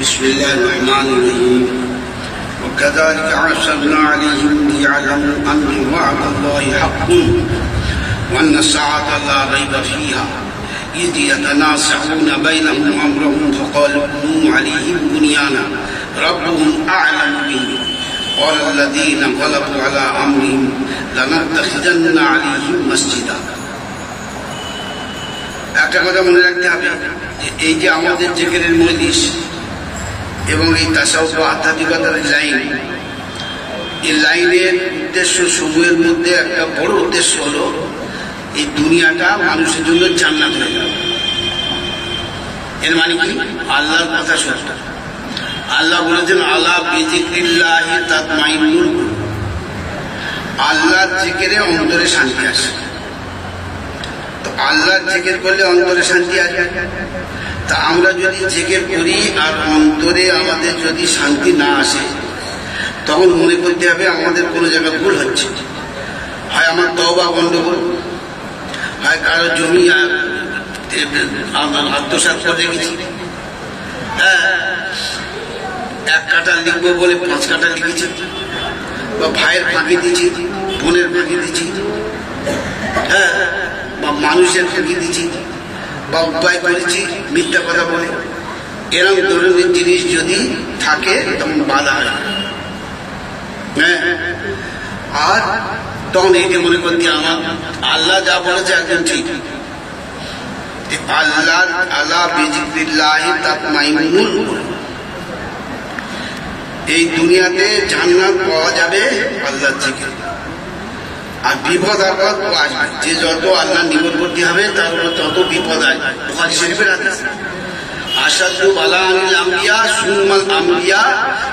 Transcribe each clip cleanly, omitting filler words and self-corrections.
بسم الله الرحمن الرحيم وكذلك أرسلنا عليهم ليعلموا أن وعد الله حق وأن الساعة لا ريب فيها إذ يتنازعون بينهم أمرهم فقالوا ابنوا عليهم بنيانا ربهم أعلم بهم قال الذين غلبوا على أمرهم لنتخذن عليهم مسجدا। একটা কথা মনে রাখতে হবে, এই যে আমাদের জিকিরের মজলিস এবং এই তাসাউফ ও আধ্যাত্মিকতার লাইন, এই লাইনের উদ্দেশ্য সমূহের মধ্যে একটা বড় উদ্দেশ্য হলো এই দুনিয়াটা মানুষের জন্য জান্নাত হয়ে যাবে। এর মানে কি? আল্লাহর কথা সত্য। আল্লাহ বলেছেন আলা বিযিকরিল্লাহি তাতমাইন্নুল কুলুব, আল্লাহর জিকিরে অন্তরে শান্তি আসে। তো আল্লাহর জিকির করলে অন্তরে শান্তি আসে। তা আমরা যদি জিকির করি আর অন্তরে আমাদের যদি শান্তি না আসে, তখন মনে করতে হবে আমাদের কোনো জায়গায় ভুল হচ্ছে। হয় আমার তওবা গন্ডগোল, হয় কারো জমি আত্মসাৎ করে গেছি, হ্যাঁ, 1 কাঠা লিখবো বলে 5 কাঠা লিখেছি, বা ভাইয়ের ফাঁকি দিচ্ছি, বোনের ফাঁকি দিচ্ছি, হ্যাঁ, বা মানুষের ফাঁকি দিচ্ছি, বা উপায় করেছি মিথ্যা কথা বলে। এরকম ধরনের জিনিস যদি থাকে তখন বাধা হয়, হ্যাঁ। আর তখন এইটা মনে করতে আমার আল্লাহ যা বলেছে একদম ঠিক। আল্লাহ আলা বিযিকরিল্লাহি তাতমাইন্নুল কুলুব, এই দুনিয়াতে জান্নাত পাওয়া যাবে আল্লাহর জিকির। আর বিপদ আপদ আসবে, যে যত আল্লাহ নিকটবর্তী হবে তার তত বিপদ আসবে। বুখারী শরীফের হাদিস, আশাদু বালানিল আম্বিয়া সুম্মাল আম্বিয়া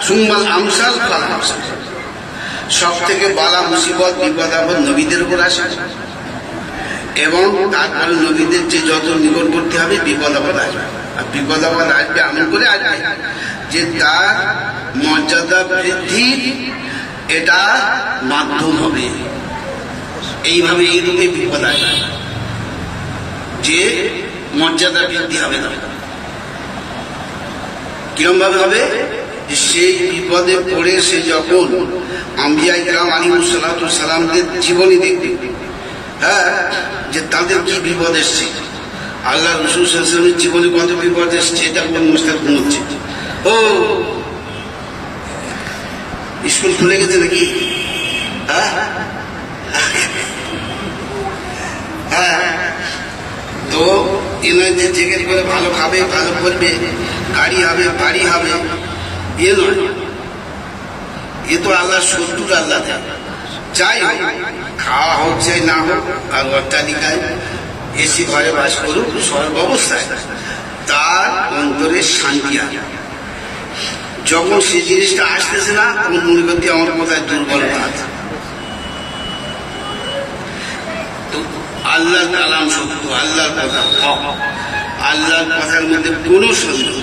সুম্মাল আমসাল ফাল আমসাল, সব থেকে বালা মুসিবত বিপদ আপদ নবীদের উপর আসে, এবং তারপরে নবীদের যে যত নিকটবর্তী হবে বিপদ আপদ আসবে। আর বিপদ আপদ আসবে এমন করে আসবে যে তার মর্যাদা বৃদ্ধির এটা মাধ্যম হবে। এইভাবে এই রূপে বিপদ আসবে যে মর্যাদা বৃদ্ধি হবে না। কিরম ভাবে হবে? সেই বিপদে পড়ে সে যখন আম্বিয়া ইকরাম আলাইহিস সালাতু ওয়াস সালামদের জীবনী দেখবে, হ্যাঁ, যে তাদের কি বিপদ এসছে, আল্লাহ রাসূল সাল্লাল্লাহু আলাইহি ওয়াসাল্লামের জীবনে কত বিপদ এসছে, এটা কোন মুস্তাদ ঘুমোচ্ছে। ও স্কুল খুলে গেছে নাকি? হ্যাঁ, তো এনার যে জেগের করে ভালো খাবে, ভালো করবে, গাড়ি হবে, বাড়ি হবে, এ নয়। এ তো আল্লাহ শত্রুর আল্লাহ দেয়। যাই হোক, খাওয়া হোক চাই না হোক, আর অট্টালিকায় এসি ঘরে বাস করুক, সব অবস্থায় তার অন্তরে শান্তি আছে। যখন সেই জিনিসটা আসতেছে না, তখন মনে করতে আমার কোথায় দুর্বলতা আছে। আল্লাহর কালাম সত্য, আল্লাহর কথা হক, আল্লাহর কথার মধ্যে কোনো সন্দেহ।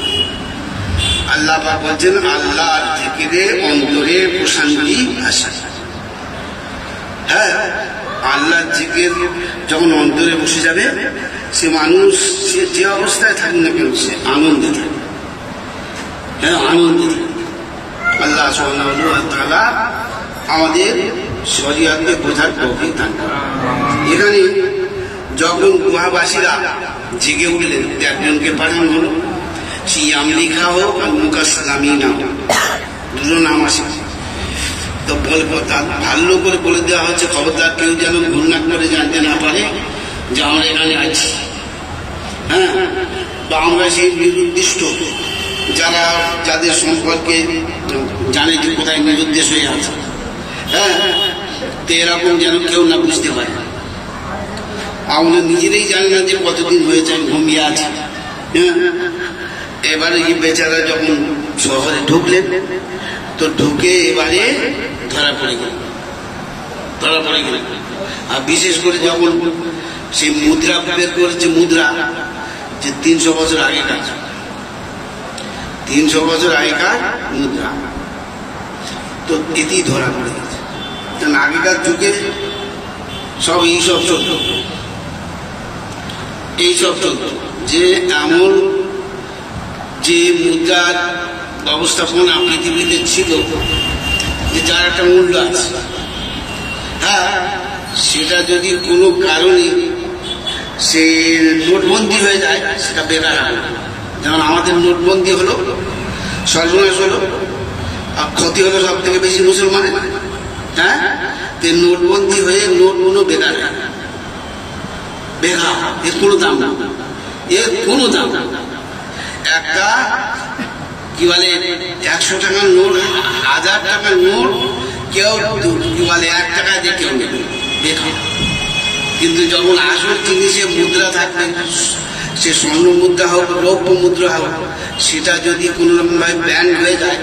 আল্লাহ পাক বলছেন আল্লাহর জিকিরে অন্তরে প্রশান্তি আসে। হ্যাঁ, আল্লাহর জিকির যখন অন্তরে বসে যাবে, সে মানুষ সে যে অবস্থায় থাকে না কেন সে আনন্দে থাকে, হ্যাঁ, আনন্দে থাকে। আল্লাহ সুবহানাহু ওয়া তাআলা আমাদের শরীয়তকে বোঝার তৌফিক দান করেন। এখানে যখন গুহাবাসীরা জেগে উঠলেন, একজনকে পাঠানো হলো, সিয়াম লিখা হোক আর মুকাসলামি নাম, দুটো নাম আসে। তো ভালো করে বলে দেওয়া হচ্ছে, খবরদার কেউ যেন ঘূর্ণা করে জানতে না পারে যে আমরা এখানে আছি, হ্যাঁ, বা আমরা সেই নিরুদ্দিষ্ট যারা যাদের সম্পর্কে জানে যে কোথায় নিরুদ্দেশ হয়ে আছে, হ্যাঁ, তো এরকম যেন কেউ না বুঝতে পারে। আমরা নিজেরাই জানি না যে কতদিন হয়েছে আমি ঘুমিয়ে আছি, হ্যাঁ। এবারে এই বেচারা যখন শহরে ঢুকলেন, তো ঢুকে এবারে ধরা পড়ে গেল। আর বিশেষ করে যখন সেই মুদ্রা বের করেছে, মুদ্রা যে 300 বছর আগেকার, 300 বছর আগেকার মুদ্রা, তো এতেই ধরা পড়ে গেছে। কারণ আগেকার যুগে সব এইসব চলত, যে এমন যে মুদ্রার ব্যবস্থাপনা পৃথিবীতে ছিল, যে যার একটা মূল্য আছে, হ্যাঁ, সেটা যদি কোনো কারণে সে নোটবন্দি হয়ে যায়, সেটা বেকার হবে। যেমন আমাদের নোটবন্দি হলো, সর্বনাশ হলো, আর ক্ষতি হলো সব থেকে বেশি মুসলমানের। হ্যাঁ, নোটবন্দি হয়ে নোটগুলো বেকার, বেকার, এর কোনো দাম না, এর কোনো দাম না। একটা কি বলে 100 টাকার নোট, 1000 টাকার নোট কেউ কি বলে 1 টাকা দিয়ে কেউ নেবে, বেকার। কিন্তু যখন আসল জিনিসে মুদ্রা থাকবে, সে স্বর্ণ মুদ্রা হোক, রৌপ্য মুদ্রা হোক, সেটা যদি কোনো রকম ভাবে ব্যান্ড হয়ে যায়,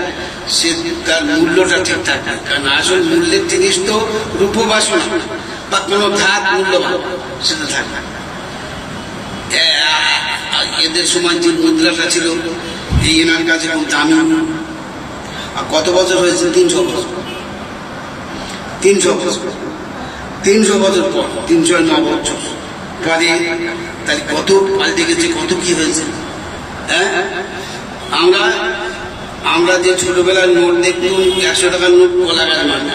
সে তার মূল্যটা ঠিক থাকবে। কারণ আসল মূল্যের জিনিস তো রূপবাসনা বা কোনো ধাত মূল্যবান, সেটা থাকবে। এদের সময় যে মুদ্রাটা ছিল, এই এনার কাছে খুব দামি। আর কত বছর হয়েছে? 300 বছর। 300 বছর, 300 বছর পর, 309 বছর পরে, তাহলে কত পাল্টে গেছে, কত কি হয়েছে। হ্যাঁ, আমরা যে ছোটবেলার নোট দেখতাম, 100 টাকার নোট কলা গাছ মারবে,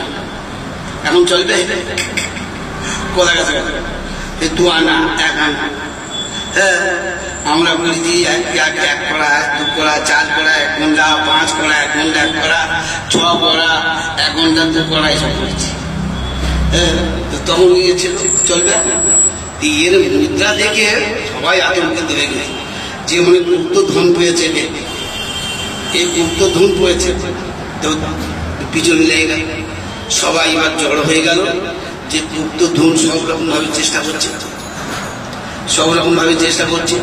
এখন চলবে কলা গাছ, 2 আনা 1 আনা। হ্যাঁ, আমরা বলেছি 1 কড়া, 2 কড়া, 4 কড়া 1 ঘন্টা, 5 কড়া 1 ঘন্টা 1 কড়া, 6 কড়া 1 ঘন্টা 2 কড়া, এসব করেছি। হ্যাঁ, তো তখন গিয়েছিল, চলবে। এর মুদ্রা দেখে সবাই আতঙ্কিত হয়ে গেছে, যে মানে গুপ্ত ধন পেয়েছে, এই গুপ্ত ধন পেয়েছে, তো পিছনে লেগে গেল। সবাই এবার জড়ো হয়ে গেল, যে গুপ্ত ধন সব রকম ভাবে চেষ্টা করছে, সব রকম ভাবে চেষ্টা করছে,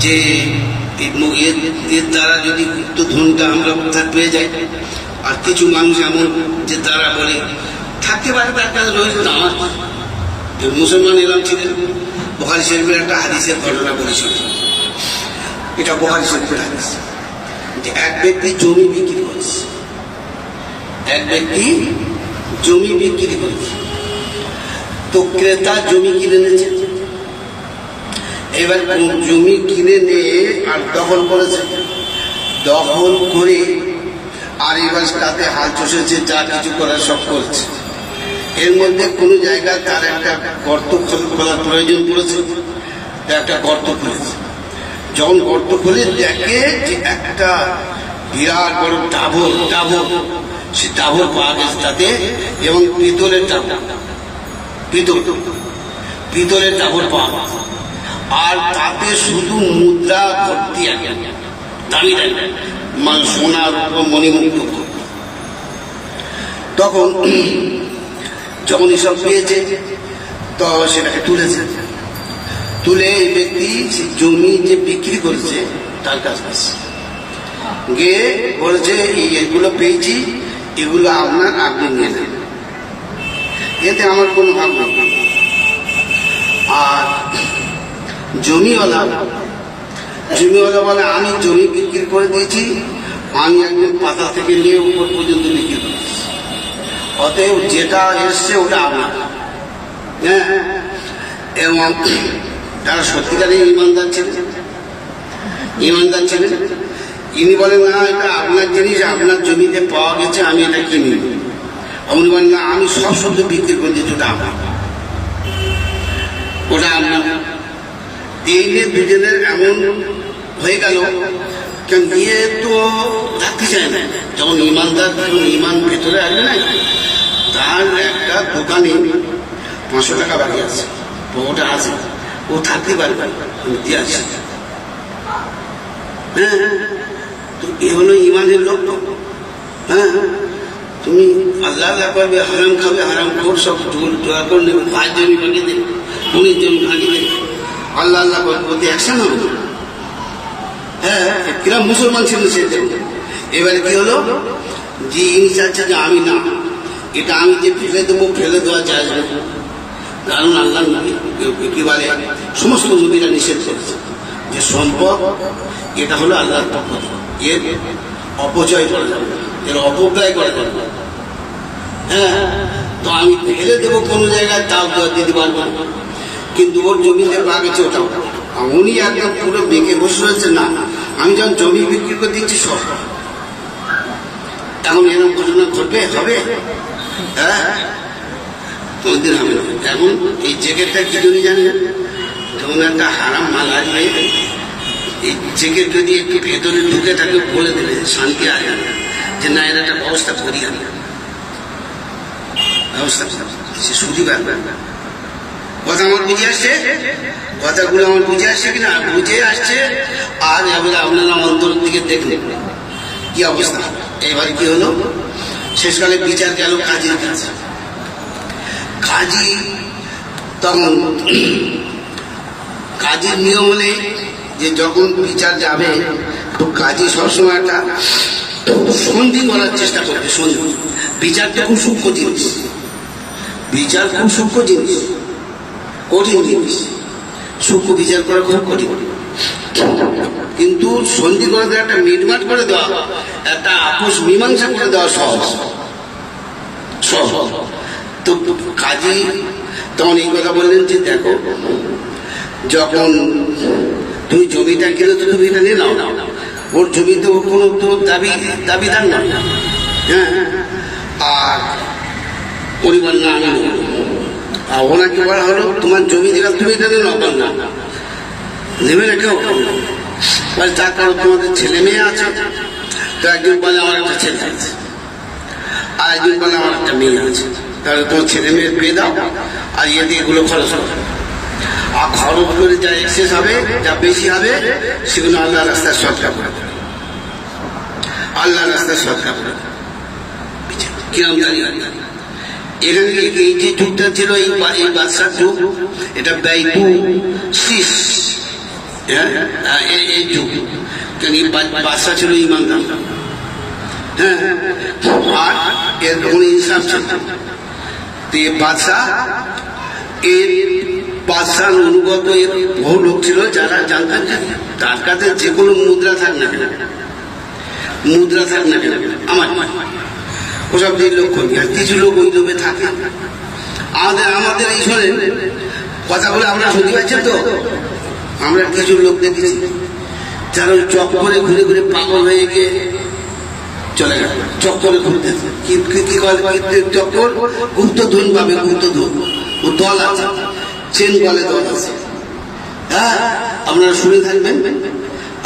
যে এর দ্বারা যদি গুপ্ত ধনটা আমরা কোথায় পেয়ে যাই। আর কিছু মানুষ এমন যে তারা বলে থাকতে পারে, তার কাছে রয়েছে আমার মুসলমান এলাম ছিলেন। বুখারী শরীফের একটা হাদিসের ঘটনা বলেছিল, এটা বুখারী শরীফের হাদিস, যে এক ব্যক্তি জমি বিক্রি করেছে, এক ব্যক্তি জমি বিক্রি করেছে, তো ক্রেতা জমি কিনে নিয়েছে। এবার জমি কিনে নিয়ে আর দখল করেছে, দখল করে আর এবার তাতে হাল চষেছে, যা কিছু করার সব করেছে। এর মধ্যে কোনো জায়গায় তার একটা গর্ত খোলার প্রয়োজন পড়েছে, একটা গর্ত খুলেছে। যখন গর্ত খুলে দেখে যে একটা বিরাট বড় টাবর, সে টাবর পাওয়া গেছে তাতে, এবং পিতলের টাবর, পিতলের টাবর পাওয়া গেছে। আর তাতে শুধু মুদ্রা ভর্তি, দামি দামি মানে সোনার উপর মণিমুক্ত। তখন যখন এসব পেয়েছে, তো সেটাকে তুলেছে, তুলে এই ব্যক্তি জমি যে বিক্রি করেছে তার কাছে গিয়ে বলেছে, এগুলো পেয়েছি, এগুলো আপনার, আপনি নিয়ে নেন, এতে আমার কোনো ভাব নেই। আর জমিওয়ালা বলে, আমি জমি বিক্রি করে দিয়েছি, আমি একদম পাতা থেকে নিয়ে উপর পর্যন্ত বিক্রি করেছি, অতএব যেটা এসছে ওটা আপনার। হ্যাঁ, এবং তারা সত্যিকারের ইমানদার ছিলেন। ইনি বলেন, না, এটা আপনার জিনিস, আপনার জমিতে পাওয়া গেছে, আমি এটা কিনি। উনি বলেন, না, আমি সব শব্দ বিক্রি করে দিচ্ছি, ওটা আপনার। এই নিয়ে দুজনের এমন হয়ে গেল, কেন দিয়ে তো থাকতে চায় না। যখন ইমানদার, ইমান ভেতরে আসবে না, তার একটা দোকানে 500 টাকা বাকি আছে, ওটা আছে, ও থাকতে পারবে, দিয়ে আসে। হ্যাঁ, তো এ হলো ইমানের লক্ষ্য। হ্যাঁ, তুমি আল্লাহ করবে, হারাম খাবে, হারাম খোর সব জোয়া করে নেবে, 5 জমি ভাঙিয়ে দেবে, 19 জমি ভাঙিয়ে দেবে, আল্লাহ করতে অ্যাকশন হবে। হ্যাঁ, কিরা মুসলমান ছিল সে। এবারে কি হলো, যে ইনি চাচ্ছে যে আমি না, এটা আমি যে ফেলে দেবো, ফেলে দেওয়া যায় না, কারণ আল্লাহ কি বলে, সমস্ত নবীরা নিষেধ করেছে যে সম্পদ এটা হলো আল্লাহর পক্ষ থেকে, এর অপচয় করা যাবে না, এর অপব্যয় করা যাবে না। হ্যাঁ, তো আমি ফেলে দেবো কোনো জায়গায়, তাও দিতে পারবো না, কিন্তু ওর জমিতে পা গেছে, ওটাও। উনি একদম পুরো বেঁকে বসে রয়েছে, না, আমি যখন জমি বিক্রি করে দিচ্ছি সব, এখন এরকম ঘটনা ঘটবে হবে? হ্যাঁ, কোনদিন হবে না। এখন এই জ্যাকেটটা কি জন্য জানেন? যেমন একটা হারাম মাল আসবে, এই জ্যাকেট যদি একটু ভেতরে ঢুকে থাকে বলে দেবে শান্তি আসবে না, যে না এর একটা ব্যবস্থা করি আমি, ব্যবস্থা সে সুদি পারবে। কথা আমার বুঝে আসছে? কথাগুলো আমার বুঝে আসছে কিনা? বুঝে আসছে। আর এবার আপনারা অন্তর দিকে দেখলেন কি অবস্থা। এবার কি হলো, শেষকালে বিচার গেল কাজীর কাছে। কাজী তখন কাজীর নিয়ম হলে যে যখন বিচার যাবে তো কাজী সবসময় একটা সন্ধি করার চেষ্টা করবে। সন্ধি, বিচার তো খুব সূক্ষ্ম জিনিস, বিচার খুব সূক্ষ্ম জিনিস, কঠিন জিনিস, সূক্ষ্ম বিচার করা খুব কঠিন। কিন্তু সন্ধি করে দেওয়া, একটা মিটমাট করে দেওয়া, একটা আপোষ মীমাংসা করে দেওয়া সহজ সহজ। তো কাজী তখন এই কথা বললেন যে দেখো, যখন তুমি জমিটা কিনে তো তুমি এটা নিয়ে নাও, ওর জমিতে ওর কোনো তো দাবিদার নয়। হ্যাঁ, আর পরিবার না আমি আর ওনাকে বলা হলো তোমার জমি দিলাম, তুমি এটা নিয়ে নাও না, নেবে না কেউ। তার কারণ তোমাদের ছেলে মেয়ে আছে, তো একজন বলে আমার একটা ছেলে আছে, আর একজন বলে আমার একটা মেয়ে আছে, তাহলে তোমার ছেলে মেয়ের পেয়ে দাও, আর ইয়ে দিয়ে এগুলো খরচ করো। আর খরচ করে যা এক্সেস হবে, যা বেশি হবে, সেগুলো আল্লাহ রাস্তায় সৎকার করে দেবে, আল্লাহ রাস্তায় সৎকার করে দেবে। কিরম দাঁড়িয়ে এখানে এই যে যুগটা ছিল, এই বাদশার যুগ, এটা ব্যয়পু শীষ, এই যুগ, কারণ এই বাদশা ছিল ইমানদার। হ্যাঁ, আর এর কোনো ইনসাফ ছিল। তো এই বাদশা, এর বাদশার অনুগত এর বহু লোক ছিল যারা জানতেন তার কাছে যে কোনো মুদ্রা থাক না কেন, মুদ্রা থাক না কেন আমার ওসব দিয়ে লক্ষ্য নেই। আর কিছু লোক ওই লোভে থাকে। আমাদের এই শোনেন কথাগুলো আমরা শুনতে পাচ্ছেন তো, আমরা কিছু লোক দেখেছি যারা চক করে ঘুরে ঘুরে পাগল হয়ে গিয়ে চলে গেল, চক্করে ঘুরতে। কি চক্কর? গুপ্তধন পাবে, গুপ্তধন। ও দল আছে, চেন বলে দল আছে। হ্যাঁ, আপনারা শুনে থাকবেন।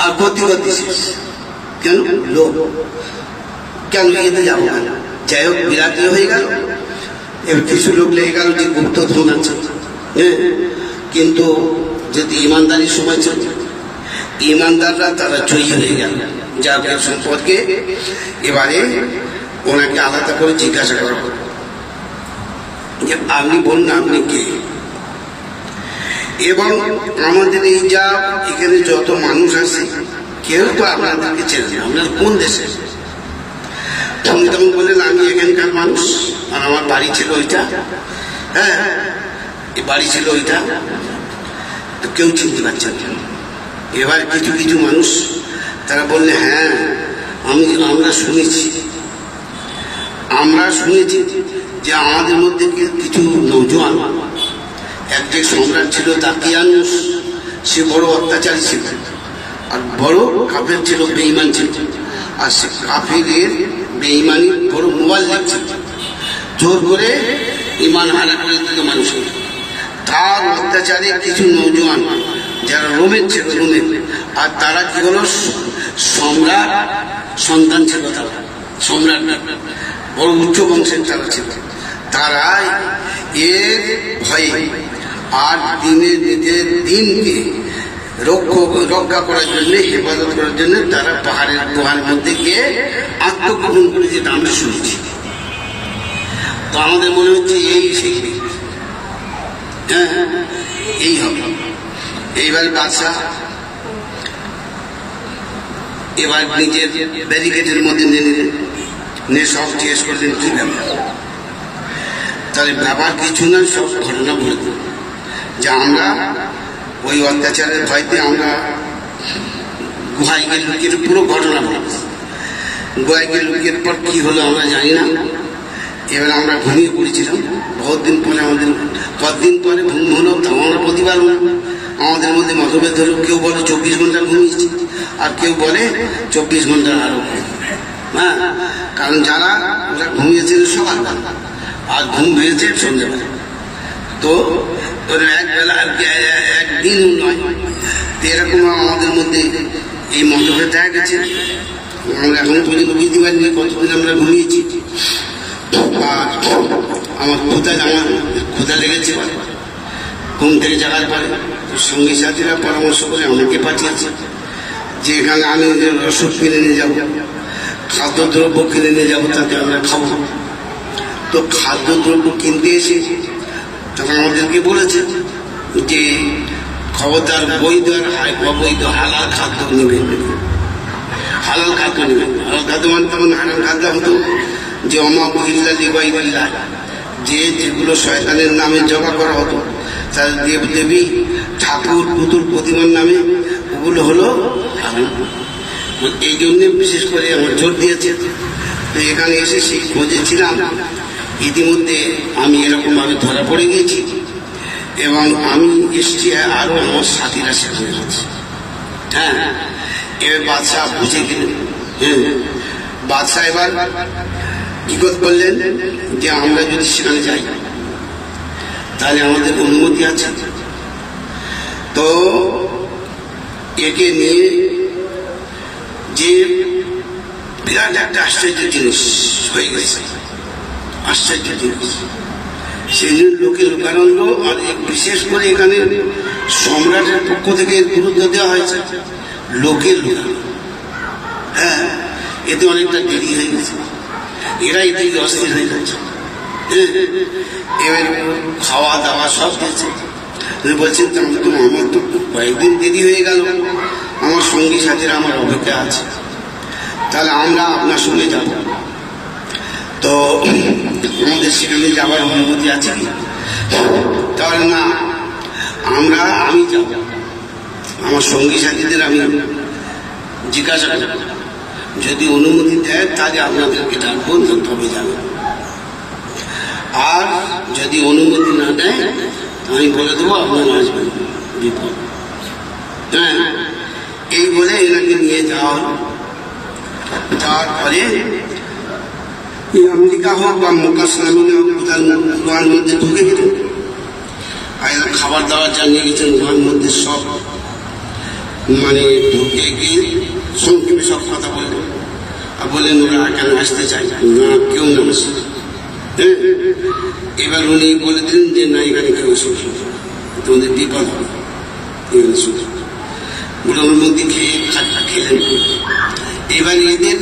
আর গতি গতি শেষ। কেন? লোক। কেন এতে যাবো কেন? যাই হোক, বিরাট হয়ে গেল। এবার কিছু লোক লেগে গেল যে গুপ্তধন আছে। কিন্তু যদি ইমানদারির সময় ছিল, ইমানদাররা তারা জয়ী হয়ে গেল যার সম্পর্কে। এবারে ওনাকে আলাদা করে জিজ্ঞাসা করা হলো যে আপনি বলুন আপনি কে, এবং আমাদের এই যা এখানে যত মানুষ আছে কেউ তো আপনাদেরকে চেনে না, আপনারা কোন দেশে? উনি তখন বললেন আমি এখানকার মানুষ, আর আমার বাড়ি ছিল ওইটা। হ্যাঁ, এই বাড়ি ছিল ওইটা। তো কেউ চিনতে পারছেন না। এবার কিছু কিছু মানুষ তারা বললে হ্যাঁ আমরা শুনেছি যে আমাদের মধ্যে কিছু নৌজওয়ান, একজন সম্রাট ছিল দাকিয়ানুস, সে বড় অত্যাচারী ছিল, আর বড় কাফের ছিল, বেঈমান ছিল। আর সে কাফেরের বেঈমানি বড় মোবাইল ছিল, জোর করে ইমান হারা করে দিত মানুষের। তার অত্যাচারে কিছু নৌজওয়ান যারা রোমের ছিল, রোমের, আর তারা কি হলো সম্রাট সন্তান ছিল, তারা সম্রাট বড় উচ্চ বংশের তারা ছিল। তারা এর ভয়ে আর নিজের দিনকে রক্ষা করার জন্য, হেফাজত করার জন্য তারা পাহাড়ের গুহার মধ্যে গিয়ে আত্মগোপন করে, যেটা আমরা শুনেছি। তো আমাদের মনে হচ্ছে এই সেই, হ্যাঁ এই হবে। এইবার বাদশা এবার নিজের ব্যারিকেডের মধ্যে নিয়ে সব জিজ্ঞেস করলেন কি ব্যাপার। তাহলে ব্যাপার কিছু না, সব ঘটনা বলব যে আমরা ওই অত্যাচারের ভয়তে আমরা গুহায় গিয়ে লুকিয়ে, পুরো ঘটনা বলব। গুহায় গিয়ে লুকিয়ে পর কি হলো আমরা জানি না। এবার আমরা ঘুমিয়ে পড়েছিলাম। বহুত দিন পরে আমাদের, কতদিন পরে ঘুম হলো, তা আমরা প্রতিবার আমাদের মধ্যে মতভেদ হলো, কেউ বলে 24 ঘন্টা ঘুমিয়েছি, আর কেউ বলে 24 ঘন্টা আরো। হ্যাঁ, কারণ যারা ওরা ঘুমিয়েছিল সকালবেলা আর ঘুম ভেঙেছে সন্ধ্যেবেলা, তো ওরা একবেলা আর কি একদিন নয়। তো এরকম আমাদের মধ্যে এই মতভেদ দেখা গেছে। আমরা এখন পর্যন্ত বুঝতে পারিনি কতদিন আমরা ঘুমিয়েছি। আর আমার ক্ষুধা লেগেছে, ঘুম থেকে জাগার পরে সঙ্গী সাথীরা পরামর্শ করে আমাকে পাঠিয়েছে যে এখানে আমি ওষুধ কিনে নিয়ে যাবো, খাদ্যদ্রব্য কিনে নিয়ে যাবো, তাতে আমরা খাবো। তো খাদ্যদ্রব্য কিনতে এসে তখন আমাদেরকে বলেছে যে খবরদার বৈধ আর অবৈধ হালাল খাদ্য নেবেন, হালাল খাদ্য নেবেন। হালাল খাদ্য মানে তখন হালাল খাদ্য হতো যে অমা বহিল্লা লিবাইল্লাহ, যে যেগুলো শয়তানের নামে জমা করা হতো, তার দেব দেবী ঠাকুর পুতুল প্রতিমার নামে, ওগুলো হলো হারাম। এই জন্যে বিশেষ করে আমার জোর দিয়েছে। তো এখানে এসে সেই খোঁজে ছিলাম, ইতিমধ্যে আমি এরকমভাবে ধরা পড়ে গিয়েছি এবং আমি এসছি, আরো আমার সাথীরা সেখানে আছে। হ্যাঁ, এবার বাদশাহ বুঝে গেলেন। হ্যাঁ, বাদশাহ এবার কি করলেন যে আমরা যদি সেখানে যাই তাহলে আমাদের অনুমতি আছে। তো একে নিয়ে যে বিরাট একটা আশ্চর্য জিনিস হয়ে গেছে, আশ্চর্য জিনিস, সেই জন্য লোকে লোকানন্দ। আর বিশেষ করে এখানে সম্রাটের পক্ষ থেকে গুরুত্ব দেওয়া হয়েছে লোকে লোকানন্দ। হ্যাঁ, এতে অনেকটা দেরি হয়ে গেছে, এরা এতে অস্থির হয়ে যাচ্ছে। এবার খাওয়া দাওয়া সব দিয়েছে। বলছেন আমার তো কয়েকদিন দেরি হয়ে গেল, আমার সঙ্গী সাথীরা আমার অপেক্ষা আছে, তাহলে আমরা আপনার সঙ্গে যাব। তো আমাদের সেখানে যাবার অনুমতি আছে কি? তাহলে না, আমি যাব, আমার সঙ্গী সাথীদের আমি জিজ্ঞাসা করব, যদি অনুমতি দেয় তাহলে আপনাদেরকে ডাকবো, তবে যাবে। আর যদি অনুমতি না দেয় আমি বলে দেবো আপনারা আসবেন, বিপদ। হ্যাঁ, এই বলে এনাকে নিয়ে যাওয়া হলো। যাওয়ার পরে আমেরিকা হোক বা মক্কা সালামিনে হোক, কোথার গুহার মধ্যে ঢুকে গেল। আর এরা খাবার দাবার জানিয়ে গেছেন গুহার মধ্যে, সব মানে ঢুকে গিয়ে সংক্ষেপে সব কথা বললেন। আর বললেন ওরা কেন আসতে চাই না, কেউ না আসে। হ্যাঁ, এবার উনি বলে দিলেন যে না, এখানে কেউ শুধু তোমাদের বিপদ হবে, এখানে শুধু ওনার মধ্যে খেয়ে খাটটা খেলেন। এবার এদের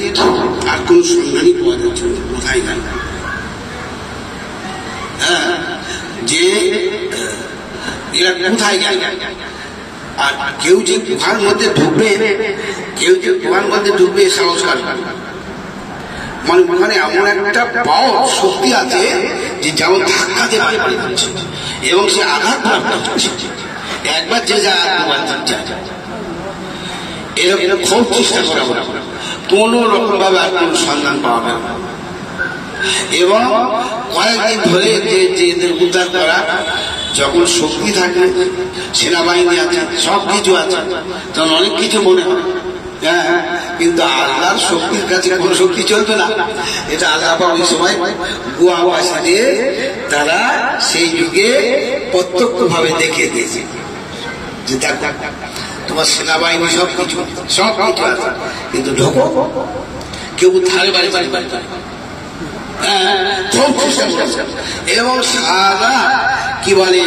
আর কোন সন্ধানই পাওয়া যাচ্ছে না, কোথায় গেল। হ্যাঁ, যে এরা কোথায় গেল। আর কেউ যে গুহার মধ্যে ঢুকবে, সাহস কাটবে, মানে ওখানে এমন একটা পাওয়ার শক্তি আছে যে যেমন ধাক্কা দিয়ে বাড়ি বাড়ি হচ্ছে এবং সে আঘাত প্রাপ্ত হচ্ছে। একবার যে যায় আর দুবার যায়, এরকম খুব চেষ্টা করা হবে, কোন রকম ভাবে আর কোন সন্ধান পাওয়া যাবে না। এবং কয়েকদিন ধরে যে এদের উদ্ধার করা, যখন শক্তি থাকে, সেনাবাহিনী আছে, সব কিছু আছে, তখন অনেক কিছু মনে হয়। হ্যাঁ, কিন্তু আল্লাহর শক্তির কাছে কোন শক্তি চলবে না। এটা আল্লাহ ওই সময় গুহাবাসী দিয়ে তারা সেই যুগে প্রত্যক্ষ ভাবে দেখিয়ে দিয়েছে যে দেখো তোমার সেনাবাহিনী সব কিছু আছে, কিন্তু ঢোকো, কেউ ধারে বাড়ি বাড়ি বাড়ি এবং সারা কি বলে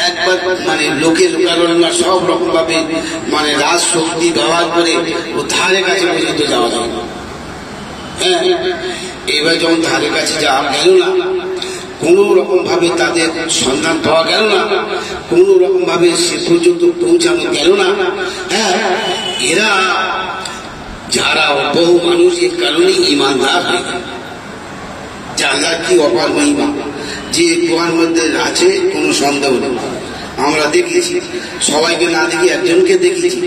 একবার মানে লোকে লোকারণ্য সব রকম ভাবে মানে রাজ শক্তি ব্যবহার করে ও ধারে কাছে পর্যন্ত যাওয়া যায়। হ্যাঁ, এবার যখন ধারে কাছে যাওয়া গেল না, কোন রকম ভাবে তাদের সন্ধান পাওয়া গেল না, কোন রকম ভাবে সে পর্যন্ত পৌঁছানো গেল না। হ্যাঁ, এরা যারা বহু মানুষ এর কারণে ইমানদার হয়ে গেল। আল্লাহ কি অপার মহিমা যে গুহার মধ্যে আছে, কোন সন্দেহ নেই। আমরা দেখেছি, সবাইকে না দেখি একজনকে দেখেছি,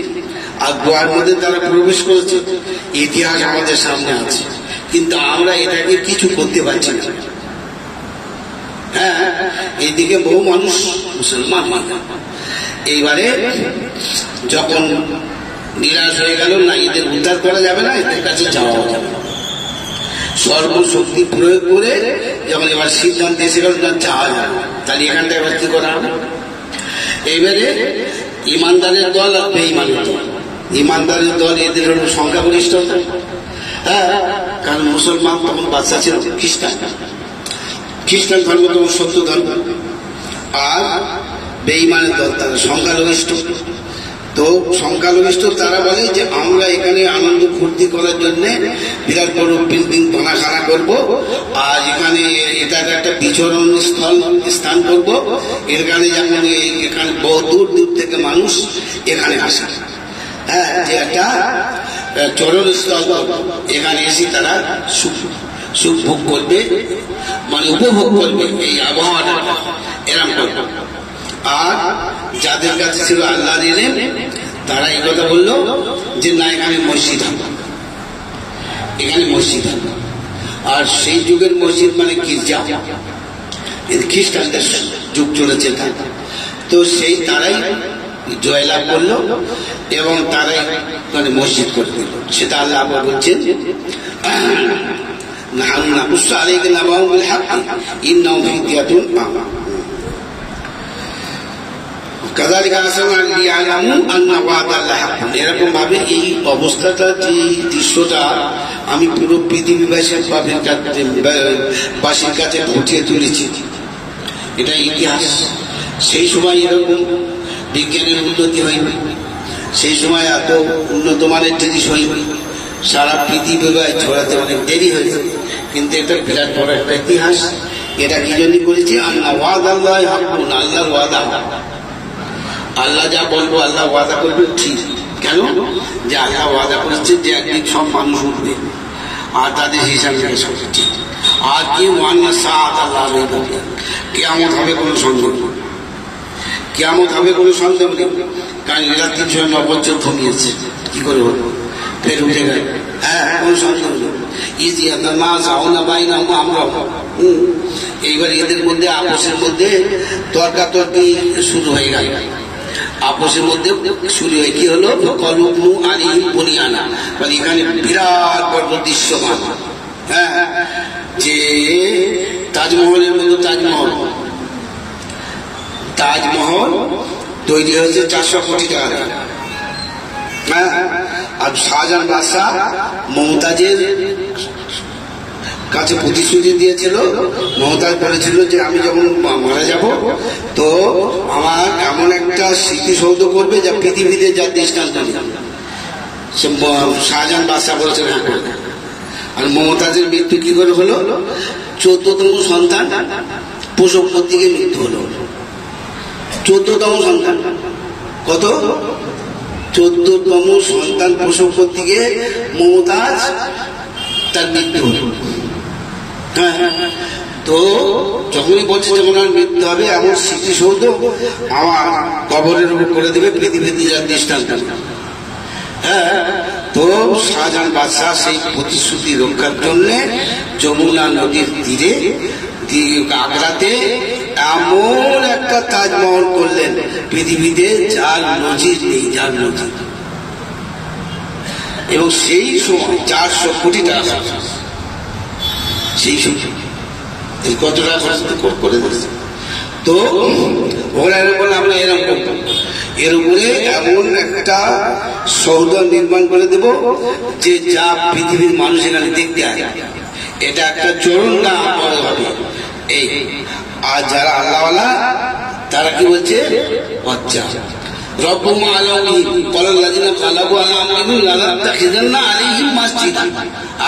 আর গুহার মধ্যে তারা প্রবেশ করেছে, ইতিহাস আমাদের সামনে আছে, কিন্তু আমরা এটাকে কিছু করতে পারছি না। হ্যাঁ, এইদিকে বহু মানুষ মুসলমান। এইবারে যখন নিরাশ হয়ে গেল, না এদের উদ্ধার করা যাবে না, এদের কাছে যাওয়া যাবে না, সর্বশক্তি প্রয়োগ করে যখন এবার সিদ্ধান্ত এসে গেল না যাওয়া যাবে, তাহলে এখানটায় এবার কি করা হবে? এইবারে ইমানদারের দল আর বেঈমানের দল। ইমানদারের দল এদের হল সংখ্যাগরিষ্ঠতা, হ্যাঁ, কারণ মুসলমান তখন বাচ্চা ছিল, খ্রিস্টান ধর্ম তখন সত্য ধর্ম, আর বেঈমানের দল তারা সংখ্যালঘিষ্ঠ। তো সংখ্যালঘিষ্ঠ তারা বলে যে আমরা এখানে আনন্দ ফুর্তি করার জন্য বিরাট বড় বিল্ডিং বানাখানা করব, আর এখানে এটা একটা বিচরণ স্থান করব, এর কারণে যেমন এখানে বহু দূর দূর থেকে মানুষ এখানে আসে, হ্যাঁ, যে একটা চরণ স্থল, এখানে এসে তারা সুখ ভোগ করবে, মানে উপভোগ করবে এই আবহাওয়াটা, এরম করবে। আর যাদের কাছে ছিল আল্লাহর ইলম, তারা এই কথা বললো যে না এখানে মসজিদ হবে, এখানে মসজিদ হবে। আর সেই যুগের মসজিদ মানে গির্জা, খ্রিস্টানদের যুগ চলেছে, তো সেই তারাই জয়লাভ করলো এবং তারাই মানে মসজিদ করে দিল। সেটা আল্লাহ আবার বলছেন নাহনু নাকুসসু আলাইকা নাবাহুম বিল হাক্কি ইন্নাহুম ফিতয়াতুন আমানু কাযালিকা আরসালনা লিয়ালামু আন্না ওয়াদাল্লাহি হাক্কুন। এরকম ভাবে এই অবস্থাটা, যে দৃশ্যটা আমি পুরো পৃথিবীবাসীর কাছে ফুটিয়ে তুলেছি, এটা ইতিহাস। সেই সময় এরকম বিজ্ঞানের উন্নতি হয়নি, সেই সময় এত উন্নত মানের জিনিস হয়নি, সারা পৃথিবীতে ছড়াতে অনেক দেরি হয়েছে, কিন্তু এটা বিরাট বড় একটা ইতিহাস। এটা কি জন্য করেছি? আন্না ওয়াদাল্লাহি হাক্কুন, আল্লাহর ওয়াদা, আল্লাহ যা বলবো আল্লাহ ওয়াদা করবেন ঠিক। কেন? যে আল্লাহ ওয়াদা করেছেন যে একদিন সব মানুষ উঠবে আর তাদের হিসাব নিকাশ করবে ঠিক। আর কি ওয়ান্না সাআত আল্লাহ রইবে, কিয়ামত হবে কোনো সন্দেহ নেই, কিয়ামত হবে কোনো সন্দেহ নেই। কারণ এরা 309 বছর ঘুমিয়েছে, কি করে হলো, ফের উঠে গেল, হ্যাঁ, কোনো সন্দেহ নেই। ইজিয়াতা মা যাওনা বাইনা আমরা, এইবার এদের মধ্যে আপোষের মধ্যে তর্কাতর্কি শুরু হয়ে গেল, আপোষের মধ্যে শুরু হয়ে কি হলো, কলুবনু আলাইহিম বুনিয়ানা, মানে এখানে বিরাট বড় দৃশ্যমান, হ্যাঁ, যে তাজমহলের মতো তাজমহল তৈরি হয়েছে 400 কোটি টাকা, হ্যাঁ। আর শাহজাহান বাদশাহ মমতাজের কাছে প্রতিশ্রুতি দিয়েছিল, মমতাজ বলেছিল যে আমি যখন মারা যাব তো আমার এমন একটা স্মৃতিসৌধ করবে যা পৃথিবীতে যার দৃষ্টান্ত নেই। শাহজাহান বাদশাহ বলেছেন হ্যাঁ করবে। আর মমতাজের মৃত্যু কি করে হলো? 14তম সন্তান প্রসব করতে গিয়ে মৃত্যু হলো। 14তম সন্তান, কত? 14তম সন্তান প্রসব করতে গিয়ে মমতাজ তার মৃত্যু হলো। হ্যাঁ, তো যখনই বলছে যখন আর মৃত্যু হবে এমন স্মৃতিসৌধ আমার কবরের উপর করে দেবে পৃথিবীতে যার দৃষ্টান্ত। হ্যাঁ, তো শাহজাহান বাদশাহ সেই প্রতিশ্রুতি রক্ষার জন্য যমুনা নদীর তীরে আগ্রাতে এমন একটা তাজমহল করলেন পৃথিবীতে যার নজির নেই, যার নজির। এবং সেই সময় 400 কোটি টাকা, সেই সময় কত টাকা করে দিয়েছে। তো ওরা বলে আমরা এরকম করবো, এর উপরে এমন একটা সৌধ নির্মাণ করে দেব যে যা পৃথিবীর মানুষ এখানে দেখতে আসে, এটা একটা চরণ না হবে এই। আর যারা আল্লাহওয়ালা তারা কি বলছে, আচ্ছা রব্বুহুম আলামিন ওয়াল্লাযিনা গালাবু আলা আমরিহিম লানাত্তাখিযান্না আলাইহিম মাসজিদা।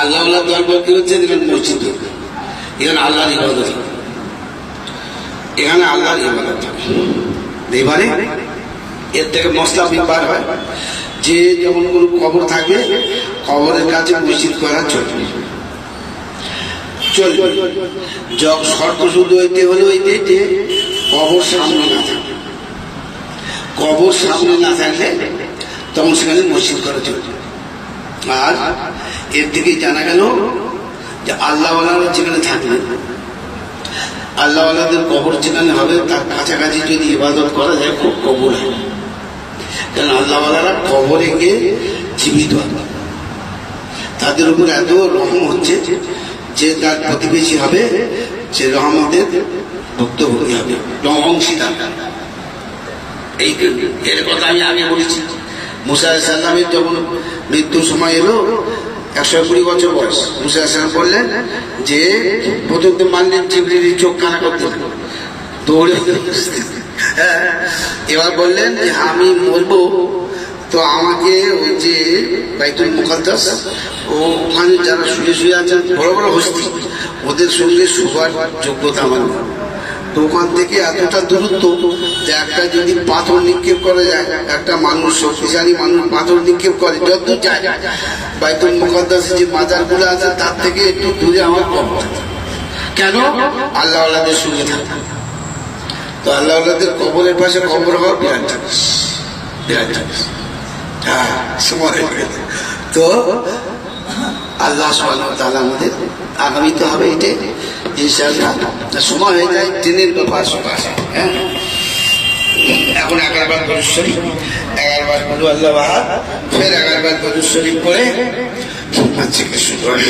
আল্লাহওয়ালা দরবার কি হচ্ছে, দেখেন মসজিদ, এখানে আল্লাহর ইবাদত, এখানে আল্লাহর ইবাদত। এবারে এর থেকে মশলা বিপার হয় যে যখন কোন কবর থাকবে কবরের কাছে মসজিদ করা চলবে, শর্ত শুধু হইতে হলে ওইতে যে কবর সামনে না থাকবে, কবর সামনে না থাকলে তখন সেখানে মসজিদ করা চলবে। আর এর থেকে জানা গেল যে আল্লাহওয়ালারা যেখানে থাকলেন আল্লাহ আল্লাহদের কবর যেখানে হবে তার কাছাকাছি যদি ইবাদত করা যায় খুব কবর হয়। কারণ আল্লাহ আল্লাহরা কবরে গিয়ে জীবিত হবে, তাদের উপর এত রহম হচ্ছে যে তার প্রতিবেশী হবে সে রহমতের ভুক্তভোগী হবে, অংশীদার। এই এর কথা আমি আগে বলেছি। মুসা আলাইহিস সালামের যখন মৃত্যুর সময় এলো, 120 বছর বয়স, মুসা আলাইহিস সালাম বললেন যে প্রথম তো মানলেন জিবরিল চোখ কানা করতে দৌড়ে, এবার বললেন যে আমি মরবো তো আমাকে ওই যে বাইতুল মুকাদ্দাস ওখানে যারা শুয়ে শুয়ে আছেন বড় বড় হস্তি ওদের সঙ্গে শুবার যোগ্যতা আমার, তো ওখান থেকে এতটা দূরত্ব যে একটা যদি পাথর নিক্ষেপ করা যায়, একটা মানুষ শক্তিশালী মানুষ পাথর নিক্ষেপ করে যত যায় বাইতুল মুকাদ্দাসে যে মাজারগুলো আছে তার থেকে একটু দূরে আমার কবর। কেন? আল্লাহ আল্লাহদের সঙ্গে থাকে। তো আল্লাহ আল্লাহদের কবরের পাশে কবর হওয়া বিরাট জিনিস, বিরাট জিনিস। হ্যাঁ, সময় তো আল্লাহ সুবহানাহু ওয়া তাআলা আমাদের আগামীতে হবে এটাই ইনশাআল্লাহ। সময় হয়ে যায় ট্রেনের ব্যাপার সবার। হ্যাঁ, এখন 11 বার দরুদ শরীফ, 11 বার কুল আল্লাহু আহাদ, ফের 11 বার দরুদ শরীফ পড়ে আজকে শুরু হয়।